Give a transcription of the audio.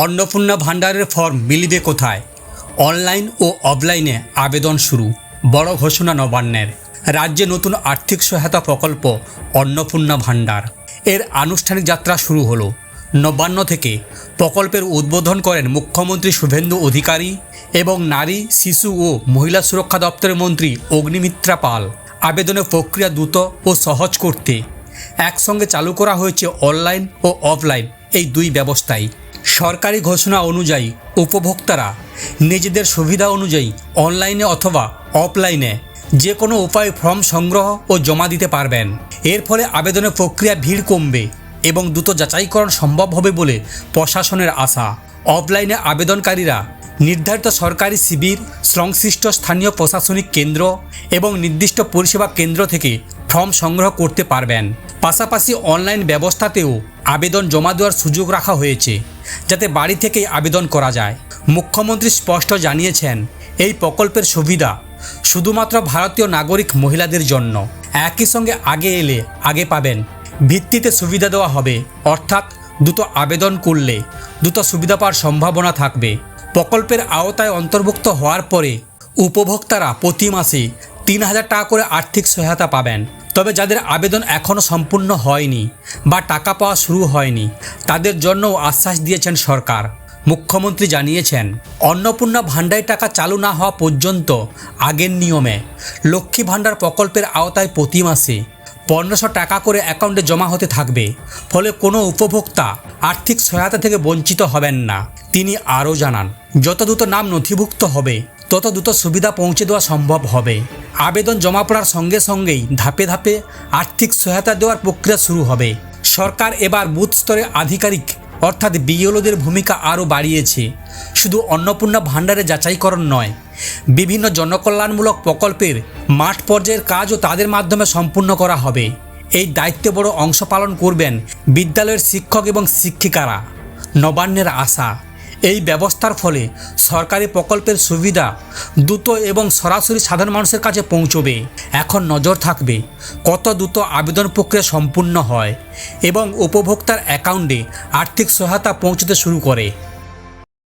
অন্নপূর্ণা ভাণ্ডারের ফর্ম মিলবে কোথায়? অনলাইন ও অফলাইনে আবেদন শুরু। বড় ঘোষণা নবান্নের। রাজ্যে নতুন আর্থিক সহায়তা প্রকল্প অন্নপূর্ণা ভাণ্ডার এর আনুষ্ঠানিক যাত্রা শুরু হলো। নবান্ন থেকে প্রকল্পের উদ্বোধন করেন মুখ্যমন্ত্রী শুভেন্দু অধিকারী এবং নারী, শিশু ও মহিলা সুরক্ষা দপ্তরের মন্ত্রী অগ্নিমিত্রা পাল। আবেদনের প্রক্রিয়া দ্রুত ও সহজ করতে একসঙ্গে চালু করা হয়েছে অনলাইন ও অফলাইন এই দুই ব্যবস্থাই। সরকারি ঘোষণা অনুযায়ী উপভোক্তারা নিজেদের সুবিধা অনুযায়ী অনলাইনে অথবা অফলাইনে যে কোনো উপায়ে ফর্ম সংগ্রহ ও জমা দিতে পারবেন। এর ফলে আবেদনের প্রক্রিয়া ভিড় কমবে এবং দ্রুত যাচাইকরণ সম্ভব হবে বলে প্রশাসনের আশা। অফলাইনে আবেদনকারীরা নির্ধারিত সরকারি শিবির, সংশ্লিষ্ট স্থানীয় প্রশাসনিক কেন্দ্র এবং নির্দিষ্ট পরিষেবা কেন্দ্র থেকে ফর্ম সংগ্রহ করতে পারবেন। পাশাপাশি অনলাইন ব্যবস্থাতেও আবেদন জমা দেওয়ার সুযোগ রাখা হয়েছে, যাতে বাড়ি থেকেই আবেদন করা যায়। মুখ্যমন্ত্রী স্পষ্ট জানিয়েছেন, এই প্রকল্পের সুবিধা শুধুমাত্র ভারতীয় নাগরিক মহিলাদের জন্য। একই সঙ্গে আগে এলে আগে পাবেন ভিত্তিতে সুবিধা দেওয়া হবে, অর্থাৎ দ্রুত আবেদন করলে দ্রুত সুবিধা পাওয়ার সম্ভাবনা থাকবে। প্রকল্পের আওতায় অন্তর্ভুক্ত হওয়ার পরে উপভোক্তারা প্রতি মাসে ৩,০০০ টাকা করে আর্থিক সহায়তা পাবেন। তবে যাদের আবেদন এখনও সম্পূর্ণ হয়নি বা টাকা পাওয়া শুরু হয়নি, তাদের জন্যও আশ্বাস দিয়েছেন সরকার। মুখ্যমন্ত্রী জানিয়েছেন, অন্নপূর্ণা ভাণ্ডারের টাকা চালু না হওয়া পর্যন্ত আগের নিয়মে লক্ষ্মী ভাণ্ডার প্রকল্পের আওতায় প্রতি মাসে ১৫০০ টাকা করে অ্যাকাউন্টে জমা হতে থাকবে। ফলে কোনো উপভোক্তা আর্থিক সহায়তা থেকে বঞ্চিত হবেন না। তিনি আরও জানান, যত দ্রুত নাম নথিভুক্ত হবে তত দ্রুত সুবিধা পৌঁছে দেওয়া সম্ভব হবে। আবেদন জমা পড়ার সঙ্গে সঙ্গেই ধাপে ধাপে আর্থিক সহায়তা দেওয়ার প্রক্রিয়া শুরু হবে। সরকার এবার বুথ স্তরের আধিকারিক অর্থাৎ বিএলওদের ভূমিকা আরও বাড়িয়েছে। শুধু অন্নপূর্ণা ভাণ্ডারে যাচাইকরণ নয়, বিভিন্ন জনকল্যাণমূলক প্রকল্পের মাঠ পর্যায়ের কাজও তাদের মাধ্যমে সম্পূর্ণ করা হবে। এই দায়িত্বে বড় অংশ পালন করবেন বিদ্যালয়ের শিক্ষক এবং শিক্ষিকারা। নবান্নের আশা, এই ব্যবস্থার ফলে সরকারি প্রকল্পের সুবিধা দ্রুত এবং সরাসরি সাধারণ মানুষের কাছে পৌঁছবে। এখন নজর থাকবে কত দ্রুত আবেদন প্রক্রিয়া সম্পূর্ণ হয় এবং উপভোক্তার অ্যাকাউন্টে আর্থিক সহায়তা পৌঁছতে শুরু করে।